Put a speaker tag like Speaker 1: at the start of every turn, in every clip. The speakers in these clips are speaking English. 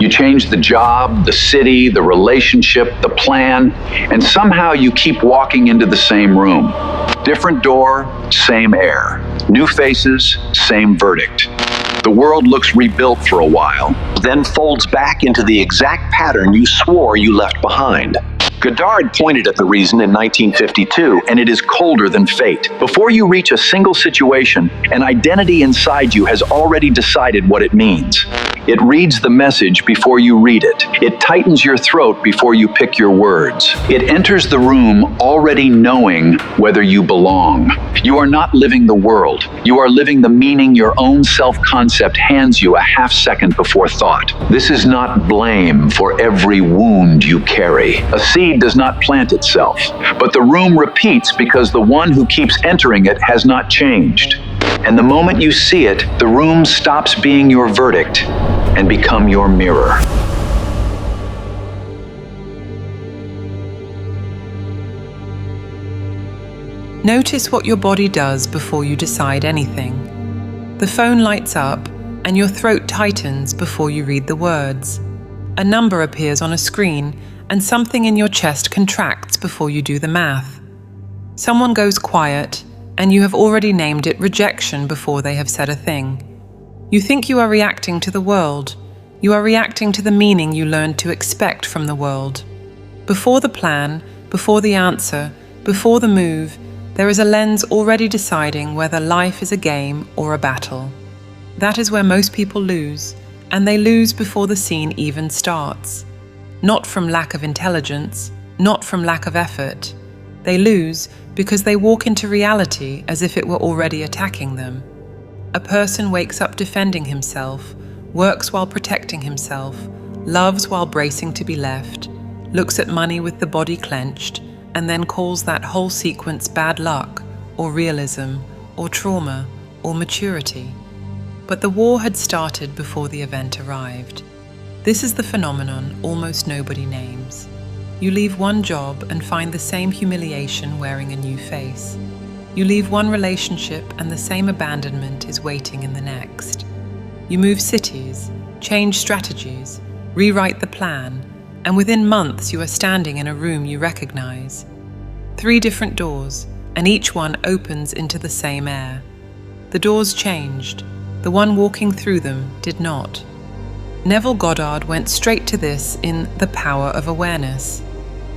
Speaker 1: You change the job, the city, the relationship, the plan, and somehow you keep walking into the same room. Different door, same air. New faces, same verdict. The world looks rebuilt for a while, then folds back into the exact pattern you swore you left behind. Goddard pointed at the reason in 1952, and it is colder than fate. Before you reach a single situation, an identity inside you has already decided what it means. It reads the message before you read it. It tightens your throat before you pick your words. It enters the room already knowing whether you belong. You are not living the world. You are living the meaning your own self-concept hands you a half second before thought. This is not blame for every wound you carry. A seed does not plant itself, but the room repeats because the one who keeps entering it has not changed. And the moment you see it, the room stops being your verdict and become your mirror.
Speaker 2: Notice what your body does before you decide anything. The phone lights up and your throat tightens before you read the words. A number appears on a screen and something in your chest contracts before you do the math. Someone goes quiet and you have already named it rejection before they have said a thing. You think you are reacting to the world. You are reacting to the meaning you learned to expect from the world. Before the plan, before the answer, before the move, there is a lens already deciding whether life is a game or a battle. That is where most people lose, and they lose before the scene even starts. Not from lack of intelligence, not from lack of effort. They lose because they walk into reality as if it were already attacking them. A person wakes up defending himself, works while protecting himself, loves while bracing to be left, looks at money with the body clenched, and then calls that whole sequence bad luck, or realism, or trauma, or maturity. But the war had started before the event arrived. This is the phenomenon almost nobody names. You leave one job and find the same humiliation wearing a new face. You leave one relationship and the same abandonment is waiting in the next. You move cities, change strategies, rewrite the plan, and within months you are standing in a room you recognize. 3 different doors, and each one opens into the same air. The doors changed. The one walking through them did not. Neville Goddard went straight to this in The Power of Awareness.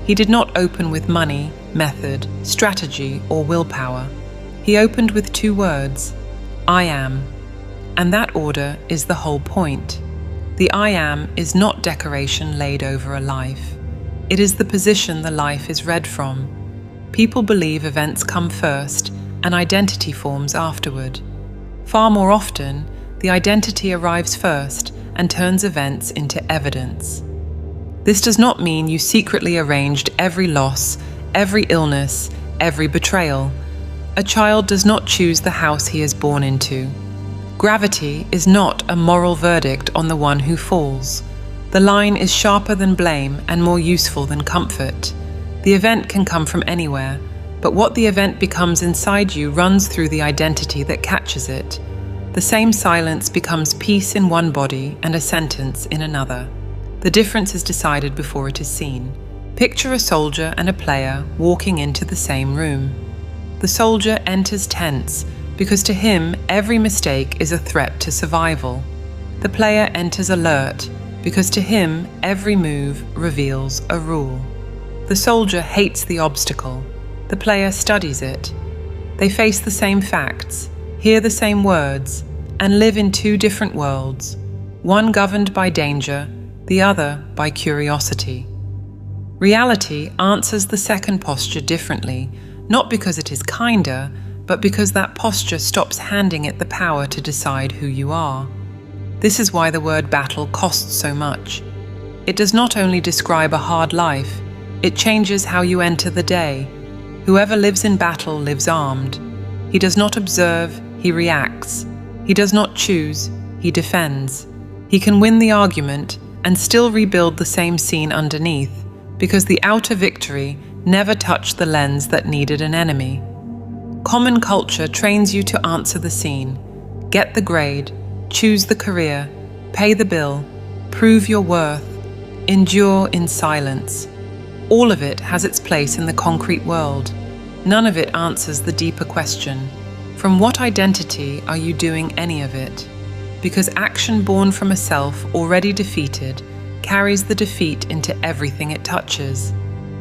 Speaker 2: He did not open with money, method, strategy, or willpower. He opened with 2 words, I am. And that order is the whole point. The I am is not decoration laid over a life. It is the position the life is read from. People believe events come first and identity forms afterward. Far more often, the identity arrives first and turns events into evidence. This does not mean you secretly arranged every loss, every illness, every betrayal. A child does not choose the house he is born into. Gravity is not a moral verdict on the one who falls. The line is sharper than blame and more useful than comfort. The event can come from anywhere, but what the event becomes inside you runs through the identity that catches it. The same silence becomes peace in one body and a sentence in another. The difference is decided before it is seen. Picture a soldier and a player walking into the same room. The soldier enters tense because to him every mistake is a threat to survival. The player enters alert because to him every move reveals a rule. The soldier hates the obstacle. The player studies it. They face the same facts, hear the same words, and live in 2 different worlds, one governed by danger, the other by curiosity. Reality answers the second posture differently, not because it is kinder, but because that posture stops handing it the power to decide who you are. This is why the word battle costs so much. It does not only describe a hard life, it changes how you enter the day. Whoever lives in battle lives armed. He does not observe, he reacts. He does not choose, he defends. He can win the argument and still rebuild the same scene underneath, because the outer victory never touched the lens that needed an enemy. Common culture trains you to answer the scene, get the grade, choose the career, pay the bill, prove your worth, endure in silence. All of it has its place in the concrete world. None of it answers the deeper question, from what identity are you doing any of it? Because action born from a self already defeated carries the defeat into everything it touches.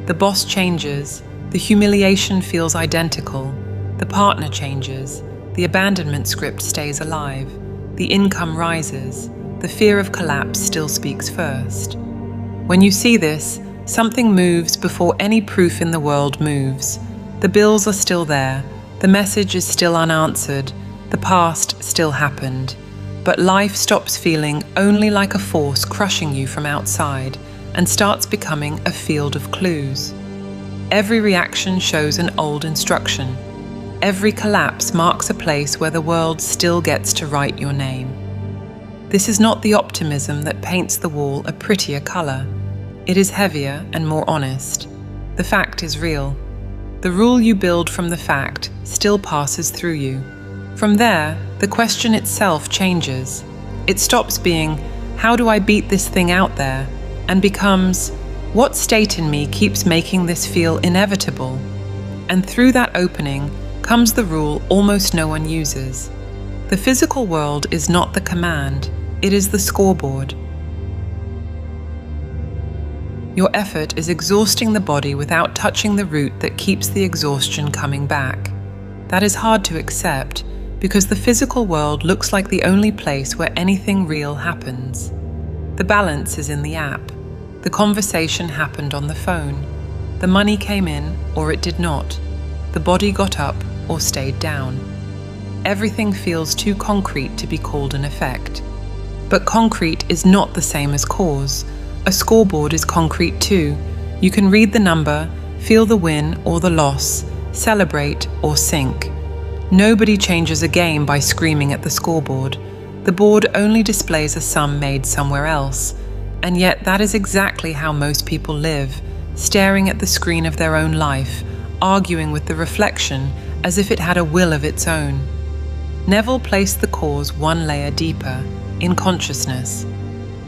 Speaker 2: The boss changes, the humiliation feels identical, the partner changes, the abandonment script stays alive, the income rises, the fear of collapse still speaks first. When you see this, something moves before any proof in the world moves. The bills are still there, the message is still unanswered, the past still happened. But life stops feeling only like a force crushing you from outside and starts becoming a field of clues. Every reaction shows an old instruction. Every collapse marks a place where the world still gets to write your name. This is not the optimism that paints the wall a prettier color. It is heavier and more honest. The fact is real. The rule you build from the fact still passes through you. From there, the question itself changes. It stops being, how do I beat this thing out there? And becomes, what state in me keeps making this feel inevitable? And through that opening comes the rule almost no one uses. The physical world is not the command, it is the scoreboard. Your effort is exhausting the body without touching the root that keeps the exhaustion coming back. That is hard to accept because the physical world looks like the only place where anything real happens. The balance is in the app. The conversation happened on the phone. The money came in or it did not. The body got up or stayed down. Everything feels too concrete to be called an effect. But concrete is not the same as cause. A scoreboard is concrete too. You can read the number, feel the win or the loss, celebrate or sink. Nobody changes a game by screaming at the scoreboard. The board only displays a sum made somewhere else. And yet that is exactly how most people live, staring at the screen of their own life, arguing with the reflection as if it had a will of its own. Neville placed the cause one layer deeper, in consciousness.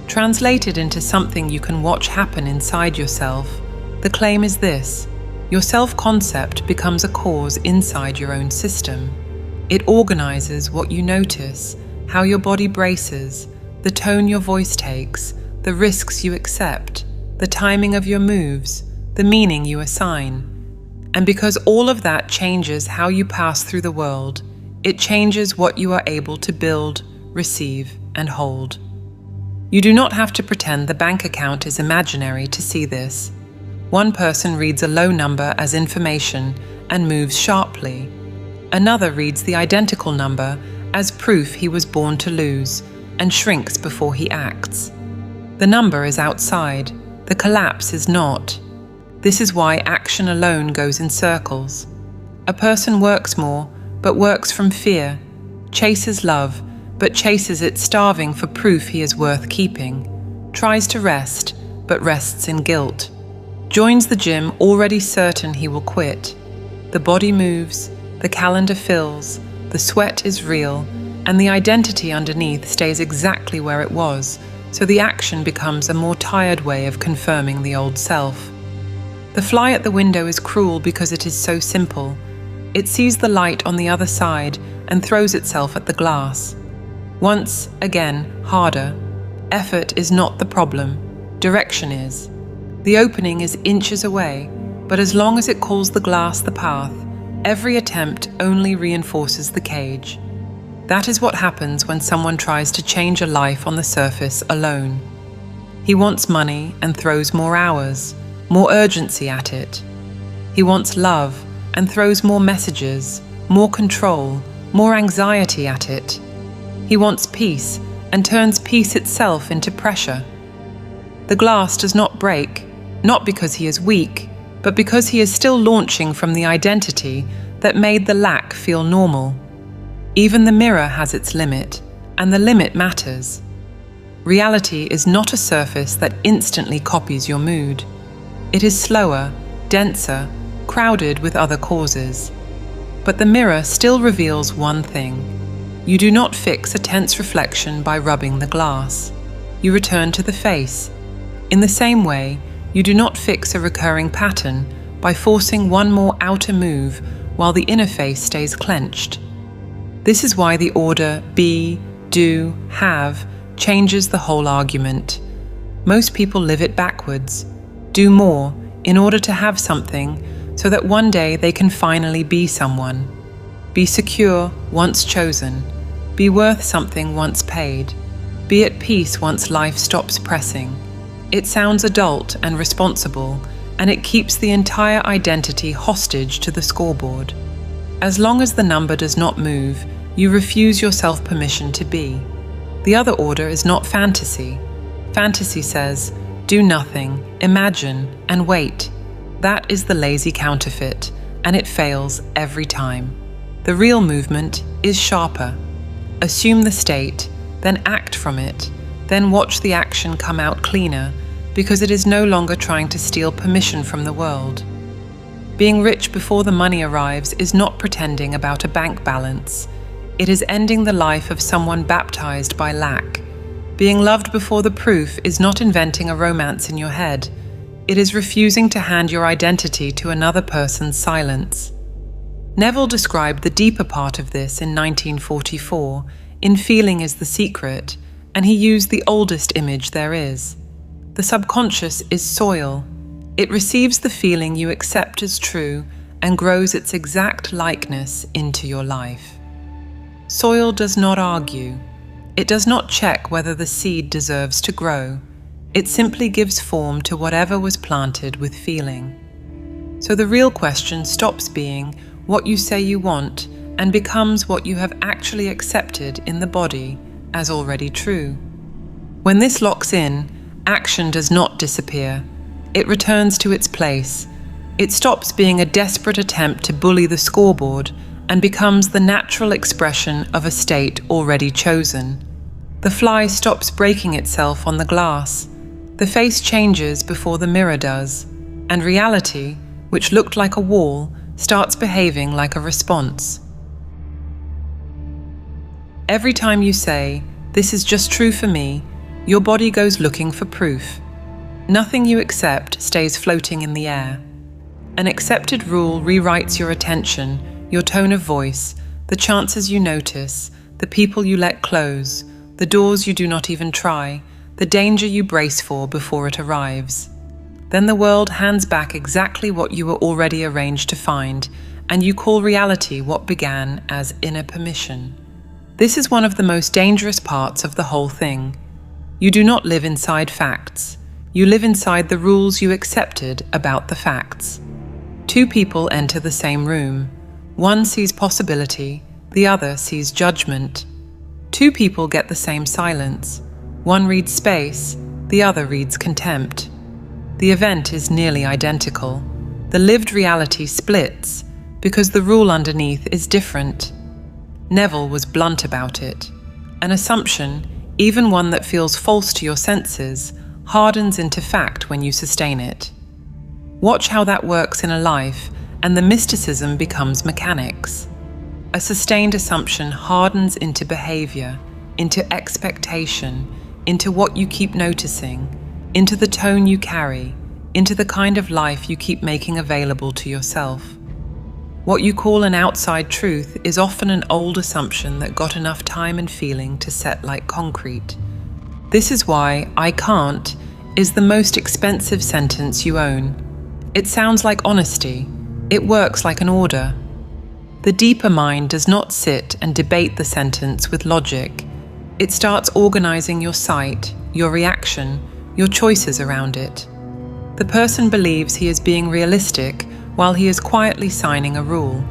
Speaker 2: Translated into something you can watch happen inside yourself, the claim is this: your self-concept becomes a cause inside your own system. It organizes what you notice, how your body braces, the tone your voice takes, the risks you accept, the timing of your moves, the meaning you assign. And because all of that changes how you pass through the world, it changes what you are able to build, receive, and hold. You do not have to pretend the bank account is imaginary to see this. One person reads a low number as information and moves sharply. Another reads the identical number as proof he was born to lose and shrinks before he acts. The number is outside, the collapse is not. This is why action alone goes in circles. A person works more, but works from fear, chases love, but chases it starving for proof he is worth keeping, tries to rest, but rests in guilt, joins the gym already certain he will quit. The body moves, the calendar fills, the sweat is real, and the identity underneath stays exactly where it was, so the action becomes a more tired way of confirming the old self. The fly at the window is cruel because it is so simple. It sees the light on the other side and throws itself at the glass. Once, again, harder. Effort is not the problem. Direction is. The opening is inches away, but as long as it calls the glass the path, every attempt only reinforces the cage. That is what happens when someone tries to change a life on the surface alone. He wants money and throws more hours, more urgency at it. He wants love and throws more messages, more control, more anxiety at it. He wants peace and turns peace itself into pressure. The glass does not break, not because he is weak, but because he is still launching from the identity that made the lack feel normal. Even the mirror has its limit, and the limit matters. Reality is not a surface that instantly copies your mood. It is slower, denser, crowded with other causes. But the mirror still reveals one thing. You do not fix a tense reflection by rubbing the glass. you return to the face. In the same way, you do not fix a recurring pattern by forcing one more outer move while the inner face stays clenched. This is why the order be, do, have changes the whole argument. Most people live it backwards. Do more in order to have something so that one day they can finally be someone. Be secure once chosen. Be worth something once paid. Be at peace once life stops pressing. It sounds adult and responsible, and it keeps the entire identity hostage to the scoreboard. As long as the number does not move, you refuse yourself permission to be. The other order is not fantasy. Fantasy says, do nothing, imagine, and wait. That is the lazy counterfeit, and it fails every time. The real movement is sharper. Assume the state, then act from it, then watch the action come out cleaner, because it is no longer trying to steal permission from the world. Being rich before the money arrives is not pretending about a bank balance. It is ending the life of someone baptized by lack. Being loved before the proof is not inventing a romance in your head. It is refusing to hand your identity to another person's silence. Neville described the deeper part of this in 1944 in Feeling is the Secret, and he used the oldest image there is. The subconscious is soil. It receives the feeling you accept as true and grows its exact likeness into your life. Soil does not argue. It does not check whether the seed deserves to grow. It simply gives form to whatever was planted with feeling. So the real question stops being what you say you want and becomes what you have actually accepted in the body as already true. When this locks in, action does not disappear. It returns to its place. It stops being a desperate attempt to bully the scoreboard and becomes the natural expression of a state already chosen. The fly stops breaking itself on the glass. The face changes before the mirror does, and reality, which looked like a wall, starts behaving like a response. Every time you say, "This is just true for me," your body goes looking for proof. Nothing you accept stays floating in the air. An accepted rule rewrites your attention, your tone of voice, the chances you notice, the people you let close, the doors you do not even try, the danger you brace for before it arrives. Then the world hands back exactly what you were already arranged to find, and you call reality what began as inner permission. This is one of the most dangerous parts of the whole thing. You do not live inside facts. You live inside the rules you accepted about the facts. Two people enter the same room. One sees possibility, the other sees judgment. Two people get the same silence. One reads space, the other reads contempt. The event is nearly identical. The lived reality splits because the rule underneath is different. Neville was blunt about it. An assumption, even one that feels false to your senses, hardens into fact when you sustain it. Watch how that works in a life, and the mysticism becomes mechanics. A sustained assumption hardens into behavior, into expectation, into what you keep noticing, into the tone you carry, into the kind of life you keep making available to yourself. What you call an outside truth is often an old assumption that got enough time and feeling to set like concrete. This is why "I can't" is the most expensive sentence you own. It sounds like honesty. It works like an order. The deeper mind does not sit and debate the sentence with logic. It starts organizing your sight, your reaction, your choices around it. The person believes he is being realistic while he is quietly signing a rule.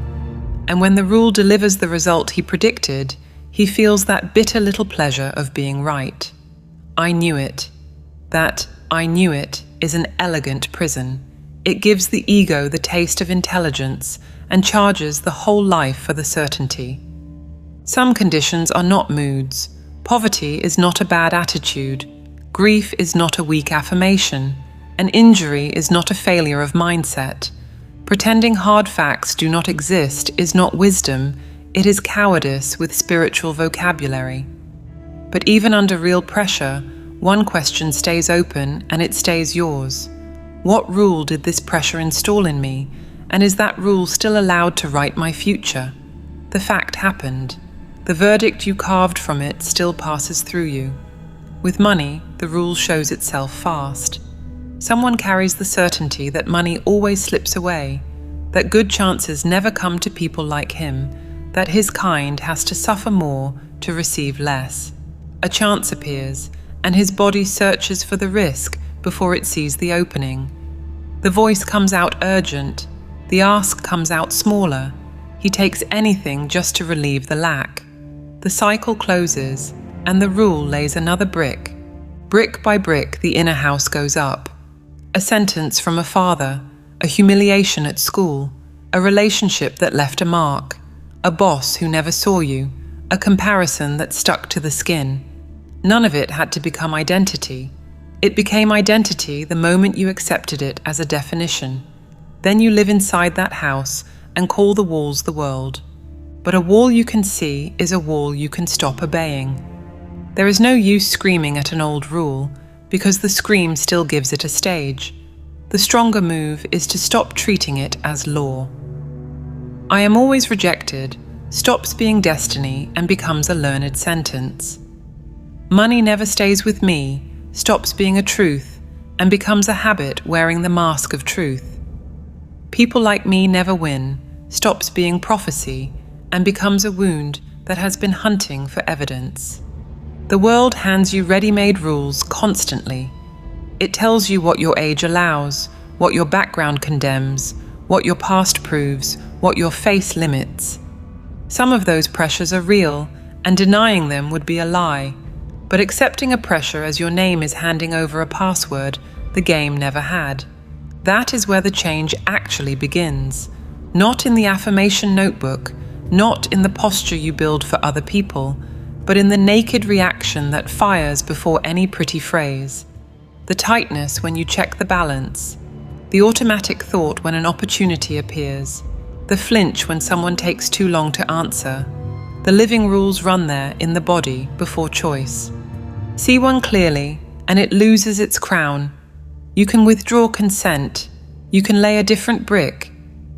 Speaker 2: And when the rule delivers the result he predicted, he feels that bitter little pleasure of being right. I knew it. That "I knew it" is an elegant prison. It gives the ego the taste of intelligence and charges the whole life for the certainty. Some conditions are not moods. Poverty is not a bad attitude. Grief is not a weak affirmation. An injury is not a failure of mindset. Pretending hard facts do not exist is not wisdom, it is cowardice with spiritual vocabulary. But even under real pressure, one question stays open and it stays yours. What rule did this pressure install in me, and is that rule still allowed to write my future? The fact happened. The verdict you carved from it still passes through you. With money, the rule shows itself fast. Someone carries the certainty that money always slips away, that good chances never come to people like him, that his kind has to suffer more to receive less. A chance appears, and his body searches for the risk before it sees the opening. The voice comes out urgent, the ask comes out smaller. He takes anything just to relieve the lack. The cycle closes, and the rule lays another brick. Brick by brick, the inner house goes up. A sentence from a father, a humiliation at school, a relationship that left a mark, a boss who never saw you, a comparison that stuck to the skin. None of it had to become identity. It became identity the moment you accepted it as a definition. Then you live inside that house and call the walls the world. But a wall you can see is a wall you can stop obeying. There is no use screaming at an old rule, because the scream still gives it a stage. The stronger move is to stop treating it as law. I am always rejected stops being destiny and becomes a learned sentence. Money never stays with me stops being a truth and becomes a habit wearing the mask of truth. People like me never win stops being prophecy and becomes a wound that has been hunting for evidence. The world hands you ready-made rules constantly. It tells you what your age allows, what your background condemns, what your past proves, what your face limits. Some of those pressures are real, and denying them would be a lie. But accepting a pressure as your name is handing over a password the game never had. That is where the change actually begins. Not in the affirmation notebook, not in the posture you build for other people, but in the naked reaction that fires before any pretty phrase. The tightness when you check the balance. The automatic thought when an opportunity appears. The flinch when someone takes too long to answer. The living rules run there in the body before choice. See one clearly, and it loses its crown. You can withdraw consent. You can lay a different brick.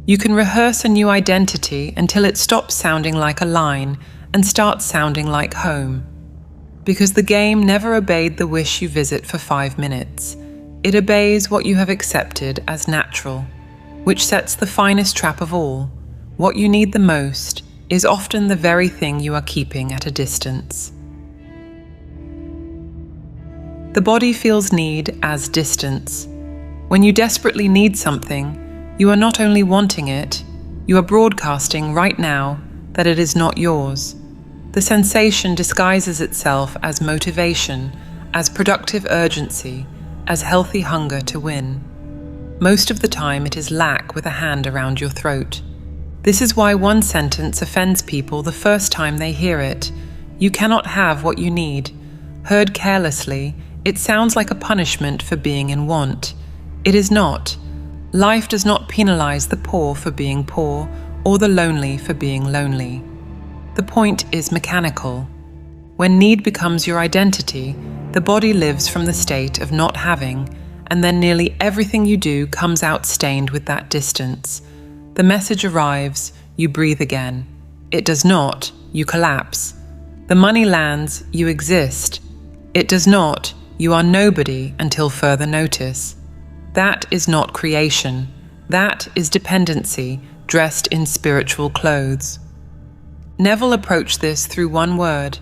Speaker 2: You can rehearse a new identity until it stops sounding like a line and starts sounding like home. Because the game never obeyed the wish you visit for 5 minutes. It obeys what you have accepted as natural, which sets the finest trap of all. What you need the most is often the very thing you are keeping at a distance. The body feels need as distance. When you desperately need something, you are not only wanting it, you are broadcasting right now that it is not yours. The sensation disguises itself as motivation, as productive urgency, as healthy hunger to win. Most of the time it is lack with a hand around your throat. This is why one sentence offends people the first time they hear it. You cannot have what you need. Heard carelessly, it sounds like a punishment for being in want. It is not. Life does not penalize the poor for being poor or the lonely for being lonely. The point is mechanical. When need becomes your identity, the body lives from the state of not having, and then nearly everything you do comes out stained with that distance. The message arrives, you breathe again. It does not, you collapse. The money lands, you exist. It does not, you are nobody until further notice. That is not creation. That is dependency dressed in spiritual clothes. Neville approached this through one word: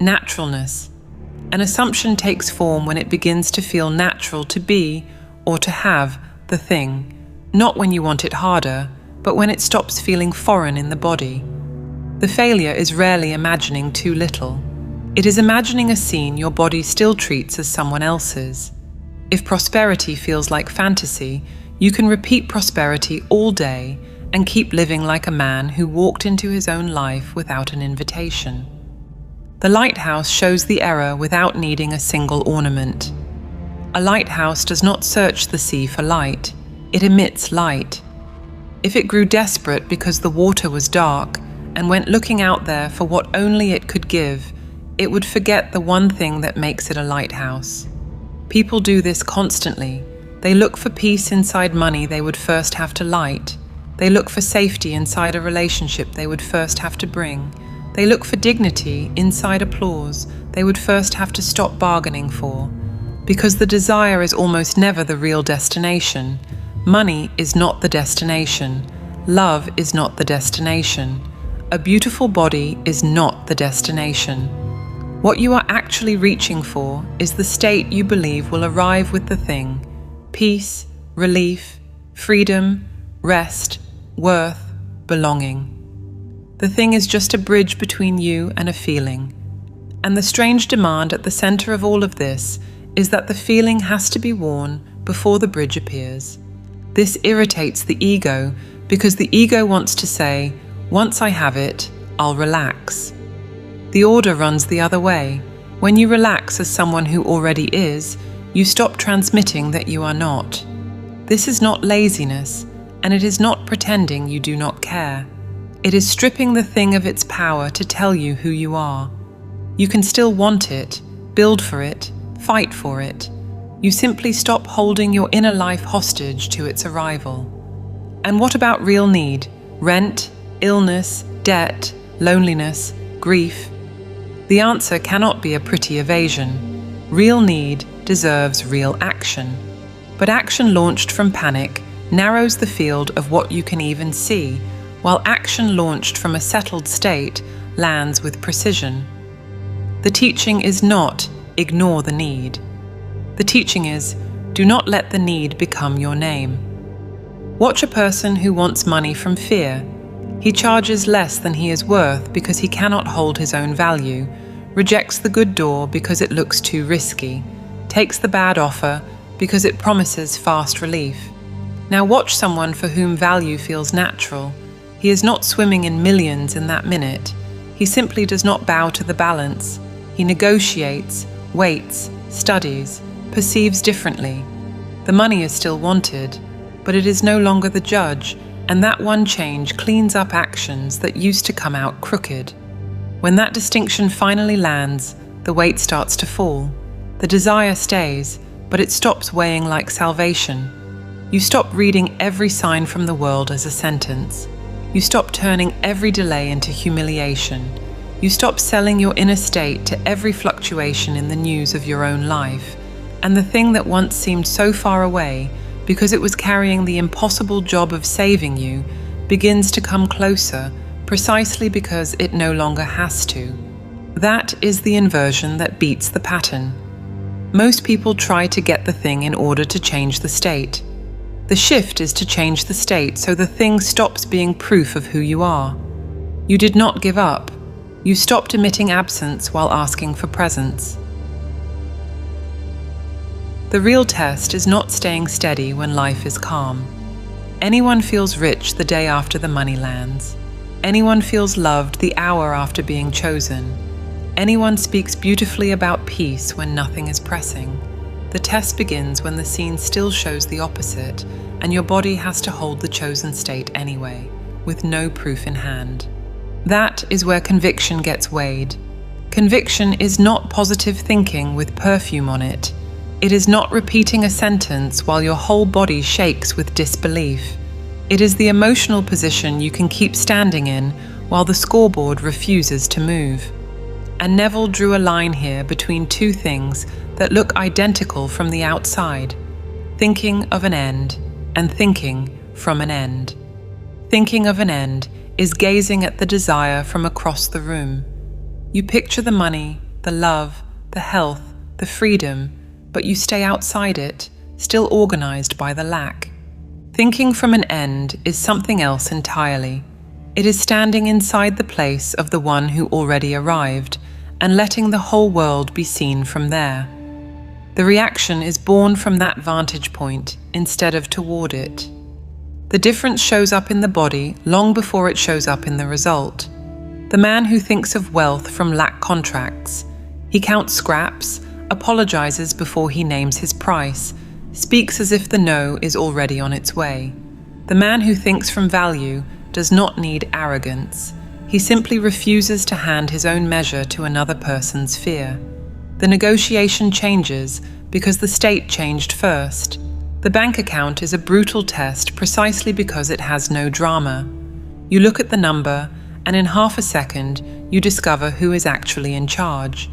Speaker 2: naturalness. An assumption takes form when it begins to feel natural to be or to have the thing, not when you want it harder, but when it stops feeling foreign in the body. The failure is rarely imagining too little. It is imagining a scene your body still treats as someone else's. If prosperity feels like fantasy, you can repeat prosperity all day and keep living like a man who walked into his own life without an invitation. The lighthouse shows the error without needing a single ornament. A lighthouse does not search the sea for light, it emits light. If it grew desperate because the water was dark and went looking out there for what only it could give, it would forget the one thing that makes it a lighthouse. People do this constantly. They look for peace inside money they would first have to light. They look for safety inside a relationship they would first have to bring. They look for dignity inside applause they would first have to stop bargaining for. Because the desire is almost never the real destination. Money is not the destination. Love is not the destination. A beautiful body is not the destination. What you are actually reaching for is the state you believe will arrive with the thing: peace, relief, freedom, rest, worth, belonging. The thing is just a bridge between you and a feeling. And the strange demand at the center of all of this is that the feeling has to be worn before the bridge appears. This irritates the ego because the ego wants to say, once I have it, I'll relax. The order runs the other way. When you relax as someone who already is, you stop transmitting that you are not. This is not laziness, and it is not pretending you do not care. It is stripping the thing of its power to tell you who you are. You can still want it, build for it, fight for it. You simply stop holding your inner life hostage to its arrival. And what about real need? Rent, illness, debt, loneliness, grief? The answer cannot be a pretty evasion. Real need deserves real action. But action launched from panic narrows the field of what you can even see, while action launched from a settled state lands with precision. The teaching is not ignore the need. The teaching is do not let the need become your name. Watch a person who wants money from fear. He charges less than he is worth because he cannot hold his own value, rejects the good door because it looks too risky, takes the bad offer because it promises fast relief. Now watch someone for whom value feels natural. He is not swimming in millions in that minute. He simply does not bow to the balance. He negotiates, waits, studies, perceives differently. The money is still wanted, but it is no longer the judge, and that one change cleans up actions that used to come out crooked. When that distinction finally lands, the weight starts to fall. The desire stays, but it stops weighing like salvation. You stop reading every sign from the world as a sentence. You stop turning every delay into humiliation. You stop selling your inner state to every fluctuation in the news of your own life. And the thing that once seemed so far away, because it was carrying the impossible job of saving you, begins to come closer, precisely because it no longer has to. That is the inversion that beats the pattern. Most people try to get the thing in order to change the state. The shift is to change the state so the thing stops being proof of who you are. You did not give up. You stopped emitting absence while asking for presence. The real test is not staying steady when life is calm. Anyone feels rich the day after the money lands. Anyone feels loved the hour after being chosen. Anyone speaks beautifully about peace when nothing is pressing. The test begins when the scene still shows the opposite, and your body has to hold the chosen state anyway, with no proof in hand. That is where conviction gets weighed. Conviction is not positive thinking with perfume on it. It is not repeating a sentence while your whole body shakes with disbelief. It is the emotional position you can keep standing in while the scoreboard refuses to move. And Neville drew a line here between two things that look identical from the outside: thinking of an end and thinking from an end. Thinking of an end is gazing at the desire from across the room. You picture the money, the love, the health, the freedom, but you stay outside it, still organized by the lack. Thinking from an end is something else entirely. It is standing inside the place of the one who already arrived and letting the whole world be seen from there. The reaction is born from that vantage point instead of toward it. The difference shows up in the body long before it shows up in the result. The man who thinks of wealth from lack contracts. He counts scraps, apologizes before he names his price, speaks as if the no is already on its way. The man who thinks from value does not need arrogance. He simply refuses to hand his own measure to another person's fear. The negotiation changes because the state changed first. The bank account is a brutal test precisely because it has no drama. You look at the number, and in half a second, you discover who is actually in charge.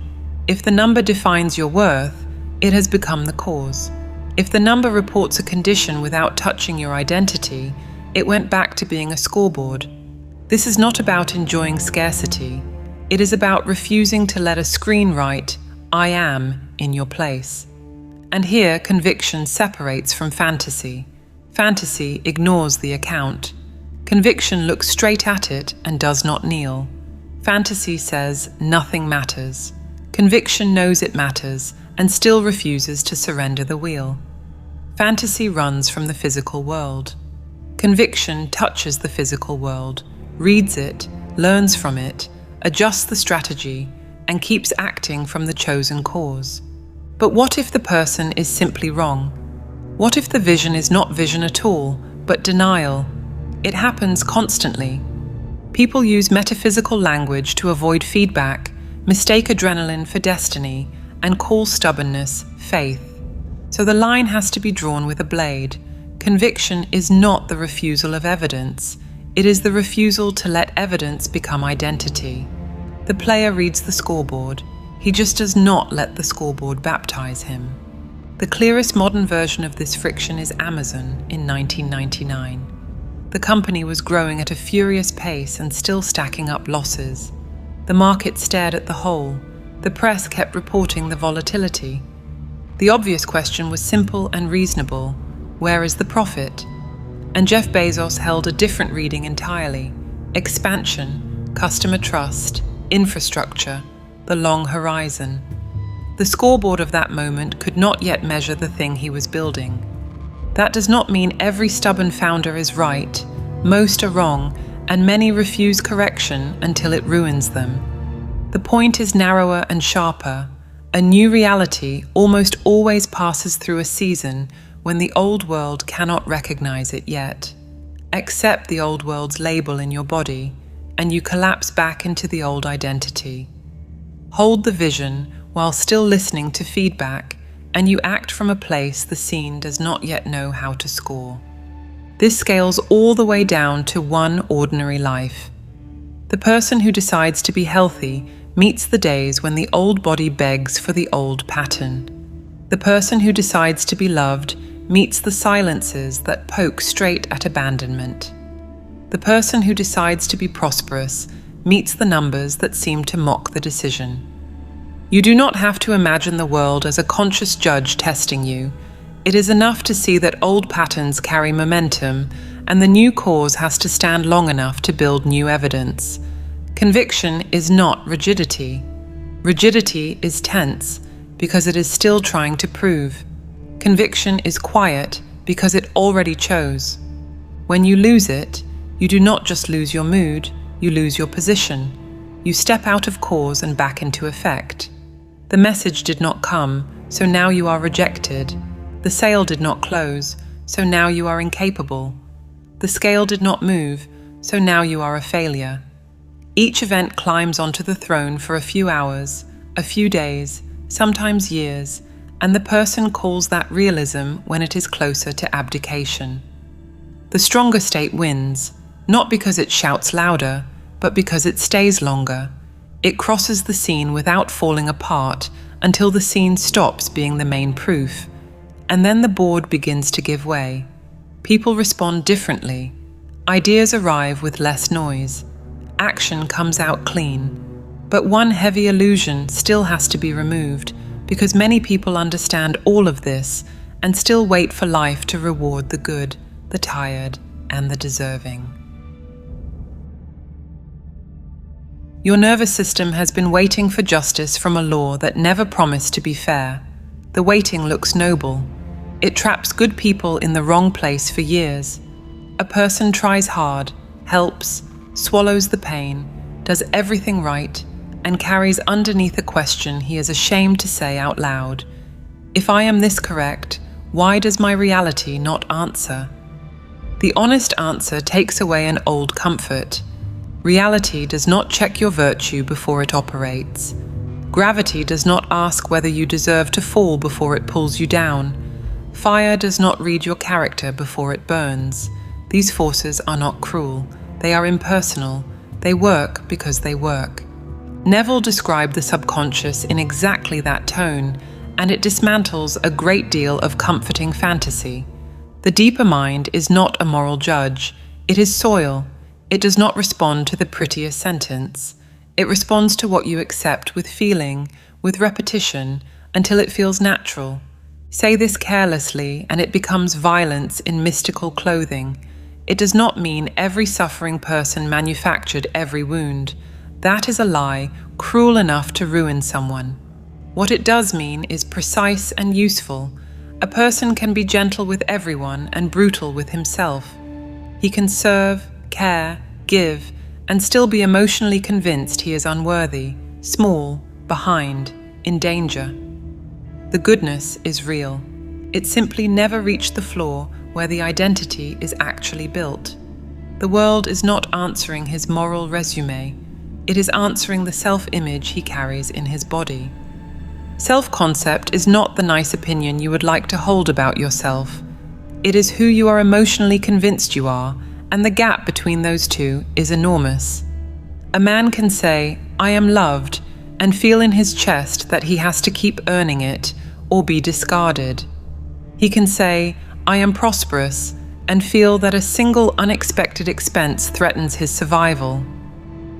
Speaker 2: If the number defines your worth, it has become the cause. If the number reports a condition without touching your identity, it went back to being a scoreboard. This is not about enjoying scarcity. It is about refusing to let a screen write, "I am," in your place. And here, conviction separates from fantasy. Fantasy ignores the account. Conviction looks straight at it and does not kneel. Fantasy says nothing matters. Conviction knows it matters and still refuses to surrender the wheel. Fantasy runs from the physical world. Conviction touches the physical world, reads it, learns from it, adjusts the strategy, and keeps acting from the chosen cause. But what if the person is simply wrong? What if the vision is not vision at all, but denial? It happens constantly. People use metaphysical language to avoid feedback, mistake adrenaline for destiny, and call stubbornness faith. So the line has to be drawn with a blade. Conviction is not the refusal of evidence. It is the refusal to let evidence become identity. The player reads the scoreboard. He just does not let the scoreboard baptize him. The clearest modern version of this friction is Amazon in 1999. The company was growing at a furious pace and still stacking up losses. The market stared at the hole. The press kept reporting the volatility. The obvious question was simple and reasonable. Where is the profit? And Jeff Bezos held a different reading entirely. Expansion, customer trust, infrastructure, the long horizon. The scoreboard of that moment could not yet measure the thing he was building. That does not mean every stubborn founder is right. Most are wrong, and many refuse correction until it ruins them. The point is narrower and sharper. A new reality almost always passes through a season when the old world cannot recognize it yet. Accept the old world's label in your body, and you collapse back into the old identity. Hold the vision while still listening to feedback, and you act from a place the scene does not yet know how to score. This scales all the way down to one ordinary life. The person who decides to be healthy meets the days when the old body begs for the old pattern. The person who decides to be loved meets the silences that poke straight at abandonment. The person who decides to be prosperous meets the numbers that seem to mock the decision. You do not have to imagine the world as a conscious judge testing you. It is enough to see that old patterns carry momentum, and the new cause has to stand long enough to build new evidence. Conviction is not rigidity. Rigidity is tense, because it is still trying to prove. Conviction is quiet, because it already chose. When you lose it, you do not just lose your mood, you lose your position. You step out of cause and back into effect. The message did not come, so now you are rejected. The sale did not close, so now you are incapable. The scale did not move, so now you are a failure. Each event climbs onto the throne for a few hours, a few days, sometimes years, and the person calls that realism when it is closer to abdication. The stronger state wins, not because it shouts louder, but because it stays longer. It crosses the scene without falling apart until the scene stops being the main proof. And then the board begins to give way. People respond differently. Ideas arrive with less noise. Action comes out clean. But one heavy illusion still has to be removed, because many people understand all of this and still wait for life to reward the good, the tired, and the deserving. Your nervous system has been waiting for justice from a law that never promised to be fair. The waiting looks noble. It traps good people in the wrong place for years. A person tries hard, helps, swallows the pain, does everything right, and carries underneath a question he is ashamed to say out loud. If I am this correct, why does my reality not answer? The honest answer takes away an old comfort. Reality does not check your virtue before it operates. Gravity does not ask whether you deserve to fall before it pulls you down. Fire does not read your character before it burns. These forces are not cruel. They are impersonal. They work because they work. Neville described the subconscious in exactly that tone, and it dismantles a great deal of comforting fantasy. The deeper mind is not a moral judge. It is soil. It does not respond to the prettiest sentence. It responds to what you accept with feeling, with repetition, until it feels natural. Say this carelessly, and it becomes violence in mystical clothing. It does not mean every suffering person manufactured every wound. That is a lie, cruel enough to ruin someone. What it does mean is precise and useful. A person can be gentle with everyone and brutal with himself. He can serve, care, give, and still be emotionally convinced he is unworthy, small, behind, in danger. The goodness is real. It simply never reached the floor where the identity is actually built. The world is not answering his moral resume. It is answering the self-image he carries in his body. Self-concept is not the nice opinion you would like to hold about yourself. It is who you are emotionally convinced you are, and the gap between those two is enormous. A man can say, "I am loved," and feel in his chest that he has to keep earning it or be discarded. He can say, "I am prosperous," and feel that a single unexpected expense threatens his survival.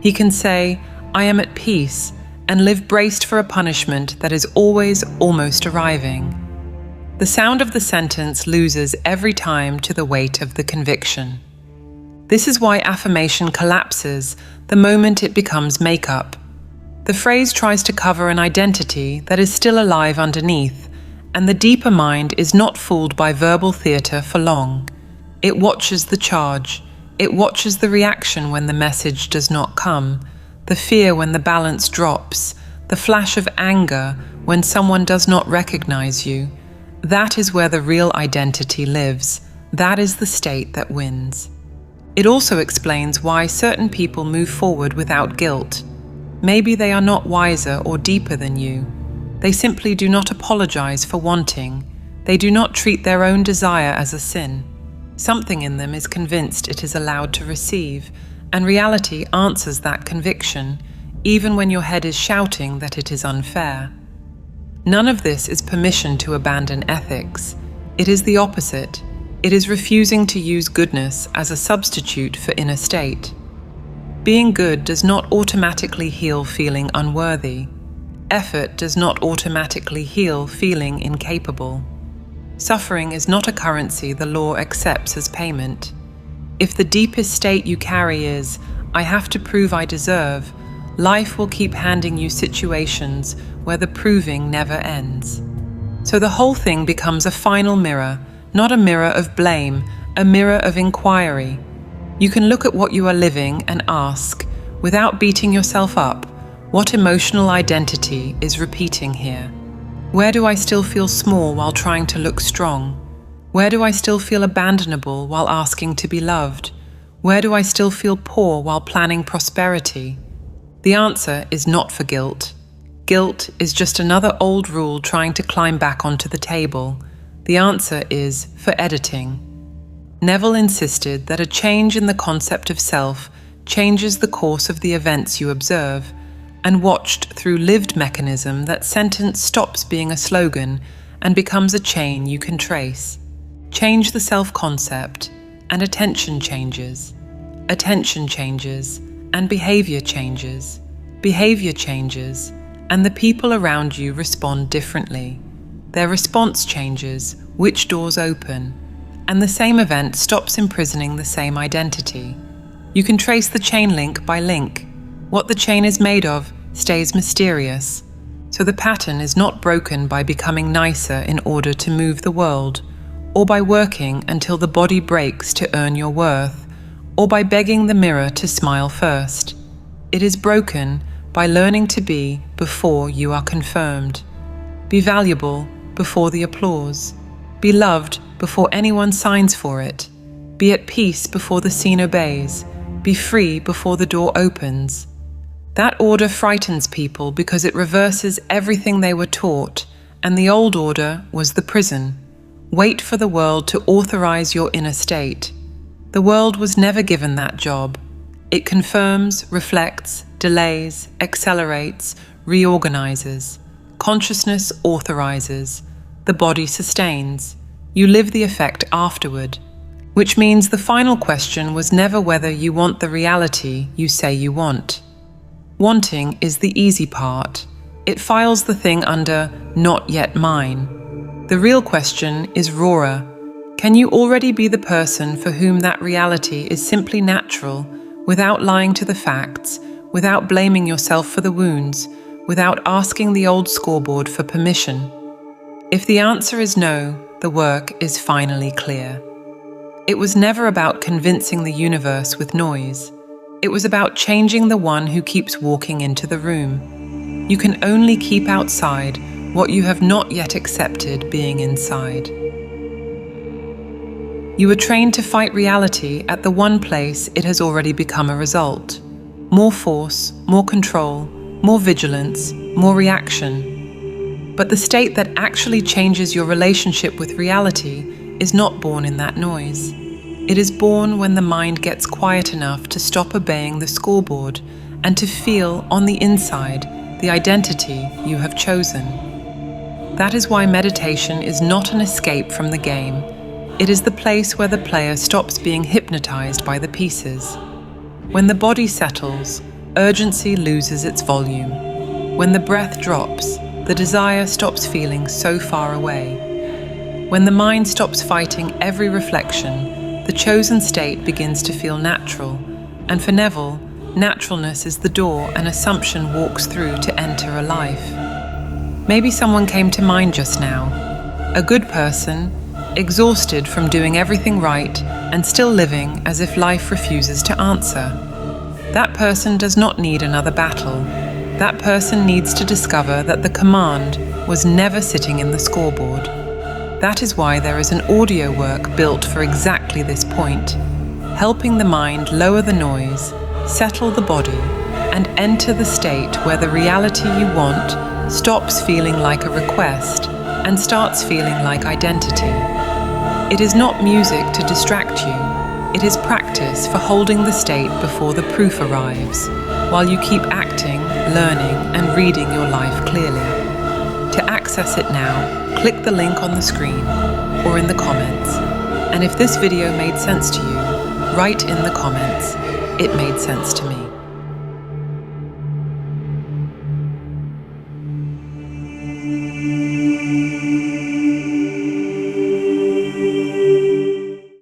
Speaker 2: He can say, "I am at peace," and live braced for a punishment that is always almost arriving. The sound of the sentence loses every time to the weight of the conviction. This is why affirmation collapses the moment it becomes makeup. The phrase tries to cover an identity that is still alive underneath, and the deeper mind is not fooled by verbal theatre for long. It watches the charge. It watches the reaction when the message does not come, the fear when the balance drops, the flash of anger when someone does not recognize you. That is where the real identity lives. That is the state that wins. It also explains why certain people move forward without guilt. Maybe they are not wiser or deeper than you. They simply do not apologize for wanting. They do not treat their own desire as a sin. Something in them is convinced it is allowed to receive, and reality answers that conviction, even when your head is shouting that it is unfair. None of this is permission to abandon ethics. It is the opposite. It is refusing to use goodness as a substitute for inner state. Being good does not automatically heal feeling unworthy. Effort does not automatically heal feeling incapable. Suffering is not a currency the law accepts as payment. If the deepest state you carry is, "I have to prove I deserve," life will keep handing you situations where the proving never ends. So the whole thing becomes a final mirror, not a mirror of blame, a mirror of inquiry. You can look at what you are living and ask, without beating yourself up, what emotional identity is repeating here? Where do I still feel small while trying to look strong? Where do I still feel abandonable while asking to be loved? Where do I still feel poor while planning prosperity? The answer is not for guilt. Guilt is just another old rule trying to climb back onto the table. The answer is for editing. Neville insisted that a change in the concept of self changes the course of the events you observe, and watched through lived mechanism that sentence stops being a slogan and becomes a chain you can trace. Change the self-concept, and attention changes. Attention changes, and behavior changes. Behavior changes, and the people around you respond differently. Their response changes, which doors open, and the same event stops imprisoning the same identity. You can trace the chain link by link. What the chain is made of stays mysterious. So the pattern is not broken by becoming nicer in order to move the world, or by working until the body breaks to earn your worth, or by begging the mirror to smile first. It is broken by learning to be before you are confirmed. Be valuable before the applause. Be loved before anyone signs for it. Be at peace before the scene obeys. be free before the door opens. That order frightens people because it reverses everything they were taught, and the old order was the prison. Wait for the world to authorize your inner state. The world was never given that job. It confirms, reflects, delays, accelerates, reorganizes. Consciousness authorizes. The body sustains. You live the effect afterward. Which means the final question was never whether you want the reality you say you want. Wanting is the easy part. It files the thing under "not yet mine." The real question is rawer. Can you already be the person for whom that reality is simply natural, without lying to the facts, without blaming yourself for the wounds, without asking the old scoreboard for permission? If the answer is no, the work is finally clear. It was never about convincing the universe with noise. It was about changing the one who keeps walking into the room. You can only keep outside what you have not yet accepted being inside. You were trained to fight reality at the one place it has already become a result. More force, more control, more vigilance, more reaction. But the state that actually changes your relationship with reality is not born in that noise. It is born when the mind gets quiet enough to stop obeying the scoreboard and to feel on the inside the identity you have chosen. That is why meditation is not an escape from the game. It is the place where the player stops being hypnotized by the pieces. When the body settles, urgency loses its volume. When the breath drops, the desire stops feeling so far away. When the mind stops fighting every reflection, the chosen state begins to feel natural, and for Neville, naturalness is the door an assumption walks through to enter a life. Maybe someone came to mind just now. A good person, exhausted from doing everything right and still living as if life refuses to answer. That person does not need another battle. That person needs to discover that the command was never sitting in the scoreboard. That is why there is an audio work built for exactly this point, helping the mind lower the noise, settle the body, and enter the state where the reality you want stops feeling like a request and starts feeling like identity. It is not music to distract you. It is practice for holding the state before the proof arrives, while you keep acting, learning, and reading your life clearly. To access it now, click the link on the screen or in the comments. And if this video made sense to you, write in the comments, "It made sense to me."